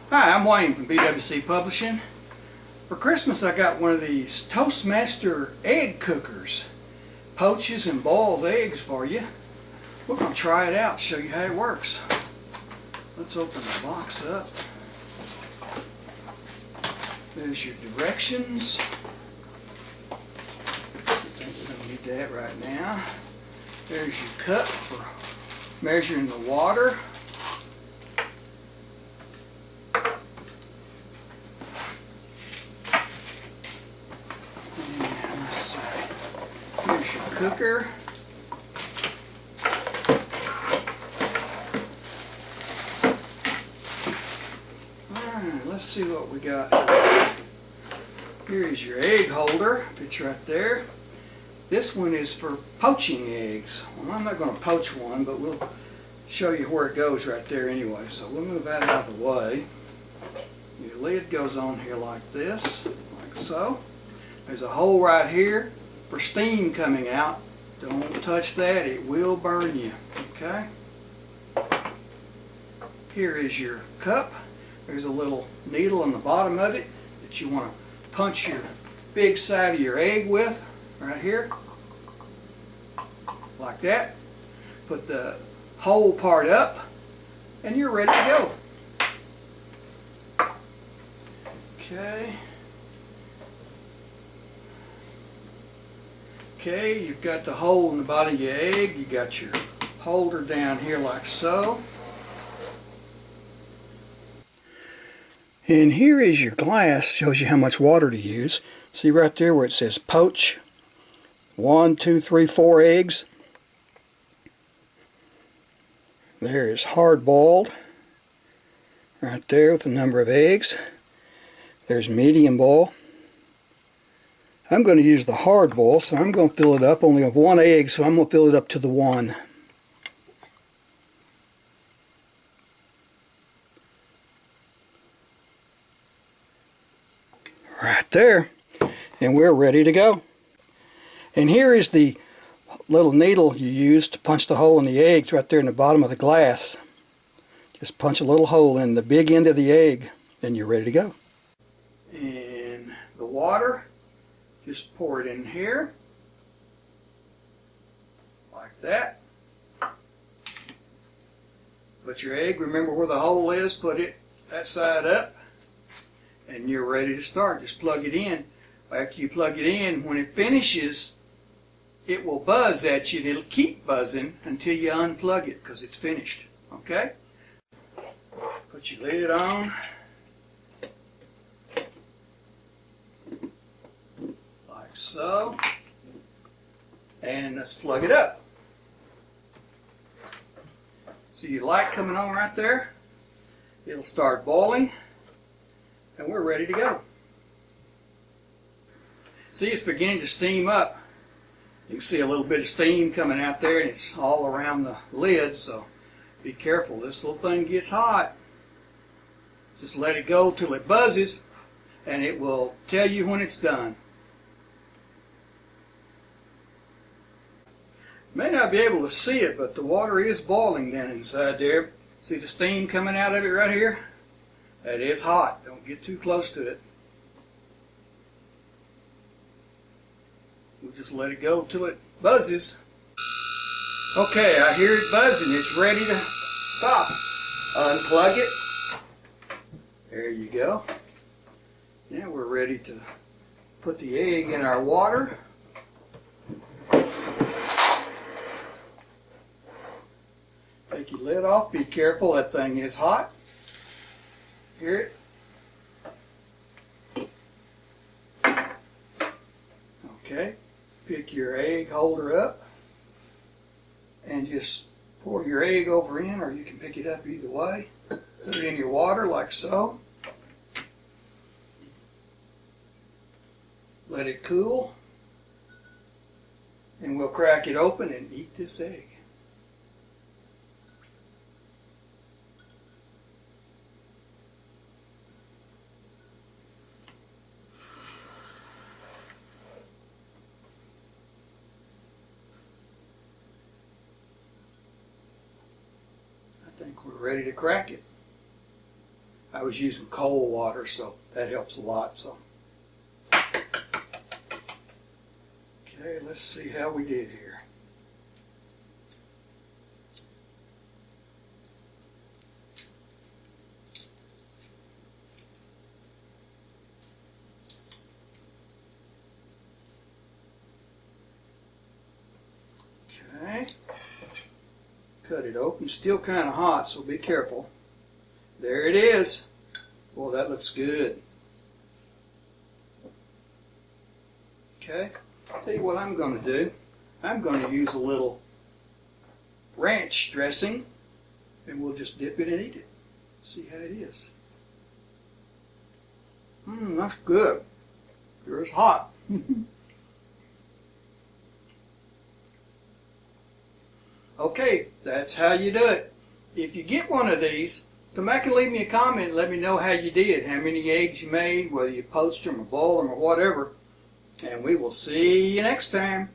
Hi, I'm Wayne from BWC Publishing. For Christmas I got one of these ToastMaster Egg Cookers. Poaches and boils eggs for you. We're going to try it out, show you how it works. Let's open the box up. There's your directions. We don't need that right now. There's your cup for measuring the water. Here's your cooker. Alright, let's see what we got here. Here is your egg holder. Fits right there. This one is for poaching eggs. Well, I'm not going to poach one, but we'll show you where it goes right there anyway. So we'll move that out of the way. Your lid goes on here like this, like so. There's a hole right here for steam coming out. Don't touch that, it will burn you, okay? Here is your cup. There's a little needle on the bottom of it that you want to punch your big side of your egg with, right here, like that. Put the whole part up, and you're ready to go. Okay. Okay, you've got the hole in the bottom of your egg. You got your holder down here like so. And here is your glass. Shows you how much water to use. See right there where it says Poach. 1, 2, 3, 4 eggs. There is hard boiled. Right there with the number of eggs. There's medium boil. I'm going to use the hard boil, so I'm going to fill it up. Only have 1 egg, so I'm going to fill it up to the 1. Right there. And we're ready to go. And here is the little needle you use to punch the hole in the eggs right there in the bottom of the glass. Just punch a little hole in the big end of the egg, and you're ready to go. And the water, just pour it in here, like that. Put your egg, remember where the hole is, put it that side up, and you're ready to start. Just plug it in. After you plug it in, when it finishes, it will buzz at you, and it'll keep buzzing until you unplug it, because it's finished. Okay? Put your lid on. So, and let's plug it up. See your light coming on right there? It'll start boiling, and we're ready to go. See, it's beginning to steam up. You can see a little bit of steam coming out there, and it's all around the lid, so be careful. This little thing gets hot. Just let it go till it buzzes, and it will tell you when it's done. May not be able to see it, but the water is boiling down inside there. See the steam coming out of it right here? That is hot. Don't get too close to it. We'll just let it go till it buzzes. Okay, I hear it buzzing. It's ready to stop. Unplug it. There you go. Now we're ready to put the egg in our water. Take your lid off. Be careful, that thing is hot. Hear it? Okay. Pick your egg holder up and just pour your egg over in, or you can pick it up either way. Put it in your water like so. Let it cool. And we'll crack it open and eat this egg. I think we're ready to crack it. I was using cold water, so that helps a lot. So, okay, let's see how we did here. Okay, cut it open. Still kind of hot, so be careful. There it is. Well, that looks good. Okay, I'll tell you what I'm going to do. I'm going to use a little ranch dressing, and we'll just dip it and eat it. See how it is. That's good. Sure is hot. Okay, that's how you do it. If you get one of these, come back and leave me a comment and let me know how you did, how many eggs you made, whether you poached them or boiled them or whatever. And we will see you next time.